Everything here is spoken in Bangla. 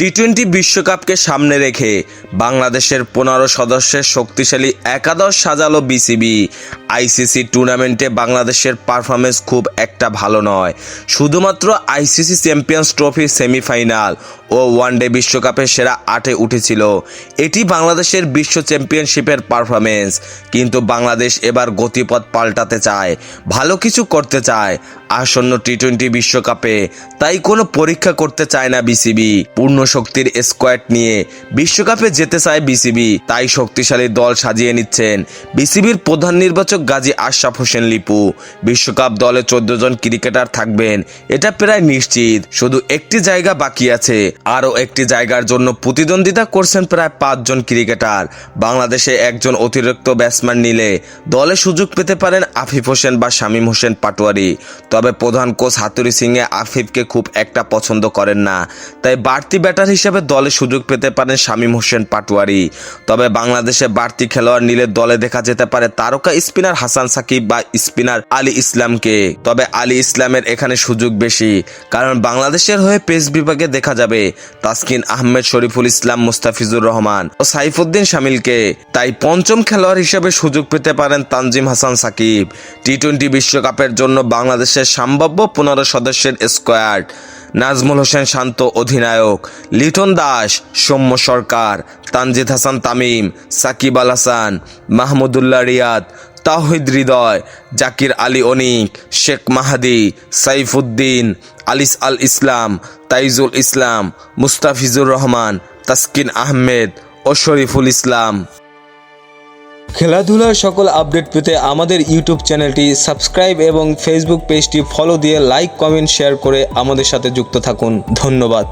টি-20 বিশ্বকাপকে সামনে রেখে বাংলাদেশের 15 সদস্যের শক্তিশালী একাদশ সাজালো বিসিবি। আইসিসি টুর্নামেন্টে বাংলাদেশের পারফরমেন্স খুব একটা ভালো নয়। শুধুমাত্র আইসিসি চ্যাম্পিয়ন্স ট্রফির সেমিফাইনাল ও ওয়ানডে বিশ্বকাপের সেরা 8-এ উঠেছিল। এটি বাংলাদেশের বিশ্ব চ্যাম্পিয়নশিপের পারফরমেন্স। কিন্তু বাংলাদেশ এবার গতিপথ পাল্টাতে চায়, ভালো কিছু করতে চায় আসন্ন টি-20 বিশ্বকাপে। তাই কোনো পরীক্ষা করতে চায় না বিসিবি। পূর্ণ শক্তির স্কোয়াড নিয়ে বিশ্বকাপে যেতে চায় বিসিবি, তাই শক্তিশালী দল সাজিয়ে নিচ্ছেন বিসিবির প্রধান নির্বাচক গাজী আশরাফ হোসেন লিপু। বিশ্বকাপ দলে 14 জন ক্রিকেটার থাকবেন, এটা প্রায় নিশ্চিত। শুধু একটি জায়গা বাকি আছে, আরও একটি জায়গার জন্য প্রতিদ্বন্দ্বিতা করছেন প্রায় 5 জন ক্রিকেটার। বাংলাদেশে একজন অতিরিক্ত ব্যাটসম্যান নিলে দলে সুযোগ পেতে পারেন আফিফ হোসেন বা শামীম হোসেন পাটোয়ারি। তবে প্রধান কোচ হাতুড়ি সিংহে আফিফকে খুব একটা পছন্দ করেন না, তাই বাড়তি ব্যাটার হিসেবে দলে সুযোগ পেতে পারেন শামীম হোসেন পাটোয়ারি। তবে বাংলাদেশে বাড়তি খেলোয়াড় নিলে দলে দেখা যেতে পারে তারকা স্পিনার হাসান সাকিব বা স্পিনার আলী ইসলামকে। তবে আলী ইসলামের এখানে সুযোগ বেশি, কারণ বাংলাদেশের হয়ে পেস বিভাগে দেখা যাবে তাসকিন আহমেদ, শরীফুল ইসলাম, মুস্তাফিজুর রহমান ও সাইফুদ্দিন শামিলকে। তাই পঞ্চম খেলোয়াড় হিসেবে সুযোগ পেতে পারেন তানজিম হাসান সাকিব। টি-20 বিশ্বকাপের জন্য বাংলাদেশের সম্ভাব্য 15 সদস্যের স্কোয়াড: নাজমুল হোসেন শান্ত অধিনায়ক, লিটন দাস, সৌম্য সরকার, তানজিদ হাসান তামিম, সাকিব আল হাসান, মাহমুদুল্লাহ রিয়াদ, তাওহিদ হৃদয়, জাকির আলী অনিক, শেখ মাহাদি, সাইফুদ্দিন, আলিস আল ইসলাম, তাইজুল ইসলাম, মুস্তাফিজুর রহমান, তাসকিন আহমেদ ও শরীফুল ইসলাম। খেলাধুলার সকল আপডেট পেতে আমাদের ইউটিউব চ্যানেলটি সাবস্ক্রাইব এবং ফেসবুক পেজটি ফলো দিয়ে লাইক, কমেন্ট, শেয়ার করে আমাদের সাথে যুক্ত থাকুন। ধন্যবাদ।